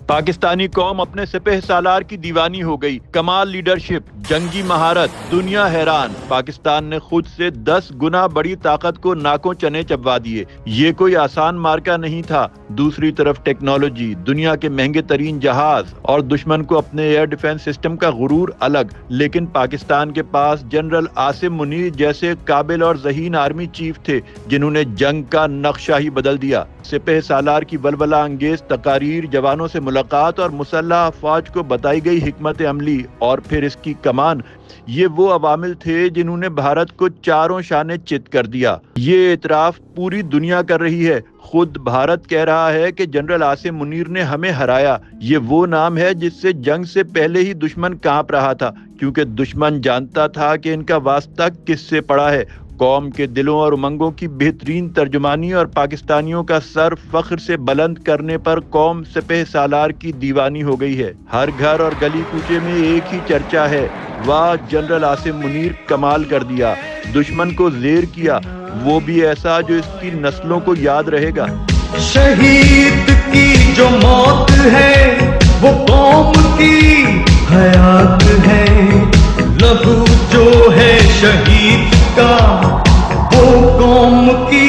پاکستانی قوم اپنے سپہ سالار کی دیوانی ہو گئی. کمال لیڈرشپ، جنگی مہارت، دنیا حیران. پاکستان نے خود سے 10 گنا بڑی طاقت کو ناکوں چنے چبوا دیے. یہ کوئی آسان مارکا نہیں تھا. دوسری طرف ٹیکنالوجی، دنیا کے مہنگے ترین جہاز اور دشمن کو اپنے ایئر ڈیفنس سسٹم کا غرور الگ. لیکن پاکستان کے پاس جنرل عاصم منیر جیسے قابل اور ذہین آرمی چیف تھے جنہوں نے جنگ کا نقشہ ہی بدل دیا. سپہ سالار کی ولولہ انگیز تقاریر، جوانوں سے ملاقات اور مسلح افواج کو بتائی گئی حکمت عملی اور پھر اس کی کمان، یہ وہ عوامل تھے جنہوں نے بھارت کو چاروں شانے چت کر دیا. یہ اعتراف پوری دنیا کر رہی ہے. خود بھارت کہہ رہا ہے کہ جنرل عاصم منیر نے ہمیں ہرایا. یہ وہ نام ہے جس سے جنگ سے پہلے ہی دشمن کانپ رہا تھا، کیونکہ دشمن جانتا تھا کہ ان کا واسطہ کس سے پڑا ہے. قوم کے دلوں اور امنگوں کی بہترین ترجمانی اور پاکستانیوں کا سر فخر سے بلند کرنے پر قوم سپہ سالار کی دیوانی ہو گئی ہے. ہر گھر اور گلی کوچے میں ایک ہی چرچا ہے، واہ جنرل عاصم منیر کمال کر دیا، دشمن کو زیر کیا، وہ بھی ایسا جو اس کی نسلوں کو یاد رہے گا. شہید کی جو موت ہے وہ قوم کی حیات ہے. لہو جو ہے شہید کا وہ قوم کی